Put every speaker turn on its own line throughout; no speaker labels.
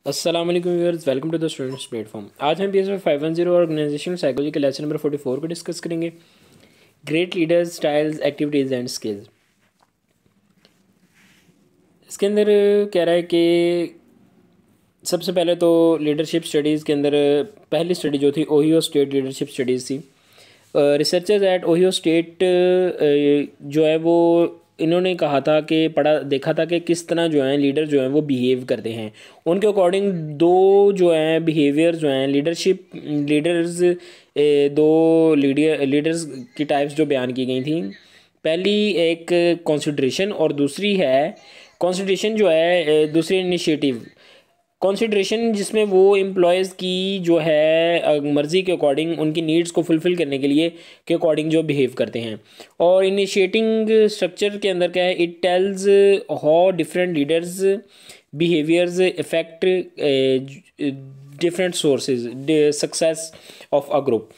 अस्सलाम वालेकुम viewers, welcome to the students platform. आज हम PSY 510 ऑर्गेनाइजेशन साइकोलॉजी के लेसन नंबर 44 को डिस्कस करेंगे। Great leaders, styles, activities and skills. इसके अंदर कह रहा है कि सबसे पहले तो लीडरशिप स्टडीज़ के अंदर पहली स्टडी जो थी ओहियो स्टेट लीडरशिप स्टडीज़ थी। रिसर्चर्स एट ओहियो स्टेट जो है वो इन्होंने कहा था कि पढ़ा देखा था कि किस तरह जो है लीडर जो हैं वो बिहेव करते हैं। उनके अकॉर्डिंग दो जो हैं बिहेवियर जो हैं लीडरशिप लीडर्स दो लीडर्स की टाइप्स जो बयान की गई थी। पहली एक कंसिडरेशन और दूसरी है कंसिडरेशन जो है दूसरी इनिशिएटिव। कंसिडरेशन जिसमें वो एम्प्लॉयज़ की जो है मर्ज़ी के अकॉर्डिंग उनकी नीड्स को फुलफ़िल करने के लिए के अकॉर्डिंग जो बिहेव करते हैं। और इनिशिएटिंग स्ट्रक्चर के अंदर क्या है, it tells how different leaders behaviours effect different sources success of a group.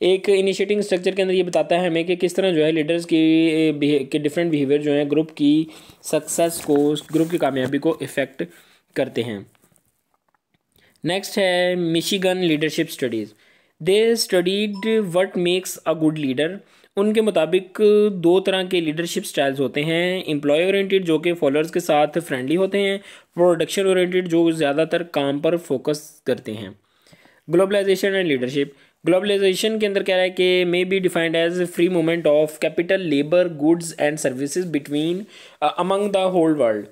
एक इनिशिएटिंग स्ट्रक्चर के अंदर ये बताता है हमें कि किस तरह जो है लीडर्स के डिफरेंट बिहेवियर जो है ग्रुप की सक्सेस को, ग्रुप की कामयाबी को इफ़ेक्ट करते हैं। नेक्स्ट है Michigan leadership studies. They studied what makes a good leader. उनके मुताबिक दो तरह के लीडरशिप स्टाइल्स होते हैं। एम्प्लॉय ओरिएंटेड जो कि फॉलोअर्स के साथ फ्रेंडली होते हैं, प्रोडक्शन ओरिएंटेड जो ज़्यादातर काम पर फोकस करते हैं। Globalisation and leadership. ग्लोबलाइजेशन के अंदर कह रहा है कि may be defined as free movement of capital, labour, goods and services between among the whole world.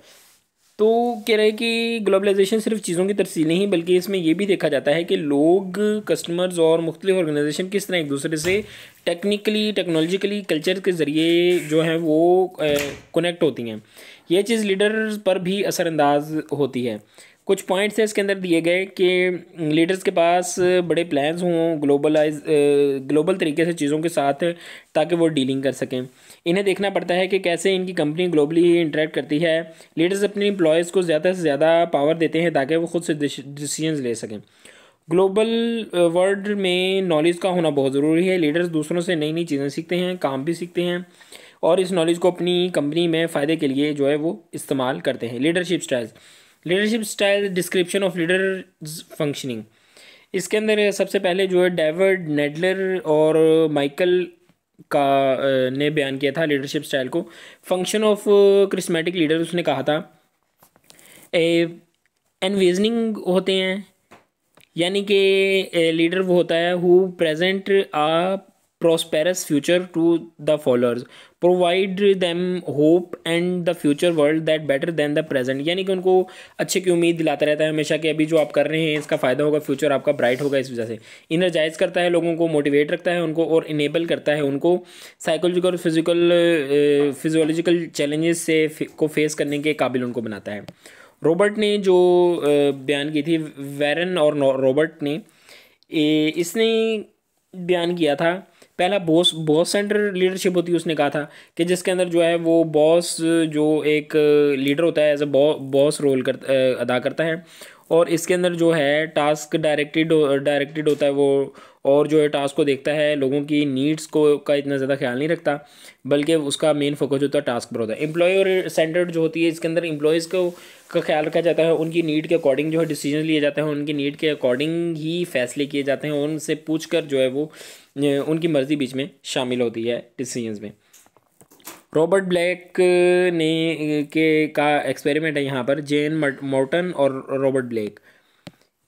तो कह रहे हैं कि ग्लोबलाइजेशन सिर्फ चीज़ों की तरसील नहीं बल्कि इसमें यह भी देखा जाता है कि लोग, कस्टमर्स और मुख्तलिफ ऑर्गेनाइजेशन किस तरह एक दूसरे से टेक्निकली, टेक्नोलॉजिकली, कल्चर के ज़रिए जो है वो कनेक्ट होती हैं। यह चीज़ लीडर पर भी असरअंदाज होती है। कुछ पॉइंट्स हैं इसके अंदर दिए गए कि लीडर्स के पास बड़े प्लान्स हों ग्लोबल तरीके से चीज़ों के साथ, ताकि वो डीलिंग कर सकें। इन्हें देखना पड़ता है कि कैसे इनकी कंपनी ग्लोबली इंटरेक्ट करती है। लीडर्स अपने एम्प्लॉयज़ को ज़्यादा से ज़्यादा पावर देते हैं ताकि वो खुद से डिसीजंस ले सकें। ग्लोबल वर्ल्ड में नॉलेज का होना बहुत ज़रूरी है। लीडर्स दूसरों से नई नई चीज़ें सीखते हैं, काम भी सीखते हैं और इस नॉलेज को अपनी कंपनी में फ़ायदे के लिए जो है वो इस्तेमाल करते हैं। Leadership style description of leader functioning. इसके अंदर सबसे पहले जो है डेविड नेडलर और माइकल का ने बयान किया था लीडरशिप स्टाइल को। फंक्शन ऑफ क्रिस्मेटिक लीडर उसने कहा था एनविजनिंग होते हैं, यानी कि लीडर वो होता है who present a prosperous future to the followers, provide them hope and the future world that better than the present. यानी कि उनको अच्छे की उम्मीद दिलाता रहता है हमेशा कि अभी जो आप कर रहे हैं इसका फ़ायदा होगा, फ्यूचर आपका ब्राइट होगा। इस वजह से इनर्जाइज करता है लोगों को, मोटिवेट रखता है उनको और इनेबल करता है उनको साइकोलॉजिकल और फिजियोलॉजिकल चैलेंजेस से को फेस करने के काबिल उनको बनाता है। रॉबर्ट ने जो बयान की थी, वैरन और रॉबर्ट ने इसने बयान किया था। पहला बॉस बॉस सेंटर लीडरशिप होती है। उसने कहा था कि जिसके अंदर जो है वो बॉस जो एक लीडर होता है एज अ बॉस रोल अदा करता है और इसके अंदर जो है टास्क डायरेक्टेड होता है वो, और जो है टास्क को देखता है, लोगों की नीड्स को का इतना ज़्यादा ख्याल नहीं रखता बल्कि उसका मेन फोकस होता है टास्क पर होता है। एम्प्लॉयर सेंटर्ड जो होती है, इसके अंदर एम्प्लॉयज़ को का ख्याल रखा जाता है, उनकी नीड के अकॉर्डिंग जो है डिसीजन लिए जाते हैं, उनकी नीड के अकॉर्डिंग ही फैसले किए जाते हैं, उनसे पूछ कर जो है वो उनकी मर्ज़ी बीच में शामिल होती है डिसीजंस में। रॉबर्ट ब्लैक ने के का एक्सपेरिमेंट है यहाँ पर, जेन मॉर्टन और रॉबर्ट ब्लैक।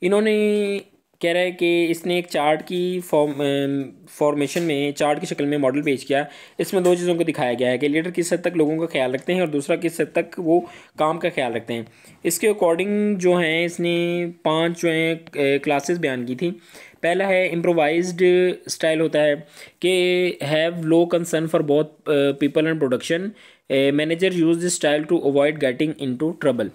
इन्होंने कह रहा है कि इसने एक चार्ट की फॉर्मेशन में, चार्ट की शक्ल में मॉडल पेश किया। इसमें दो चीज़ों को दिखाया गया है कि लीडर किस हद तक लोगों का ख्याल रखते हैं और दूसरा किस हद तक वो काम का ख्याल रखते हैं। इसके अकॉर्डिंग जो हैं इसने 5 जो हैं क्लासेस बयान की थी। पहला है इम्प्रोवाइज्ड स्टाइल होता है कि have low concern for both people and production, manager use this style to avoid getting into trouble.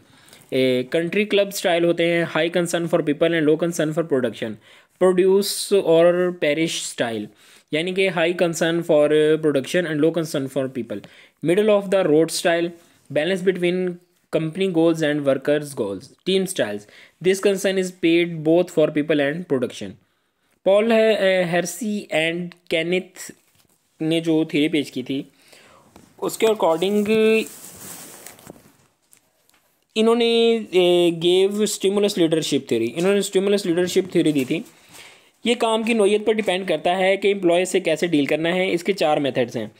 Country club style होते हैं high concern for people and low concern for production. Produce और perish style, यानी कि high concern for production and low concern for people. Middle of the road style, balance between company goals and workers goals. Team styles, this concern is paid both for people and production. Paul Hersey and Kenneth ने जो theory पेश की थी उसके according इन्होंने gave stimulus leadership theory, इन्होंने stimulus leadership theory दी थी। ये काम की नौयत पर डिपेंड करता है कि एम्प्लॉय से कैसे डील करना है। इसके 4 मेथड्स हैं।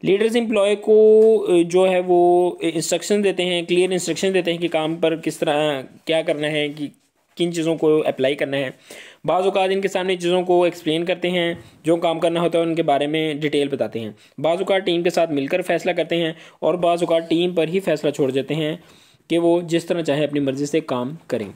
लीडर्स एम्प्लॉय को जो है वो इंस्ट्रक्शन देते हैं, क्लियर इंस्ट्रक्शन देते हैं कि काम पर किस तरह क्या करना है, कि किन चीज़ों को अप्लाई करना है। बाज़ औक़ात इनके सामने चीज़ों को एक्सप्लेन करते हैं, जो काम करना होता है उनके बारे में डिटेल बताते हैं। बाज़ औक़ात टीम के साथ मिलकर फैसला करते हैं और बाज़ औक़ात टीम पर ही फैसला छोड़ देते हैं कि वो जिस तरह चाहे अपनी मर्ज़ी से काम करें।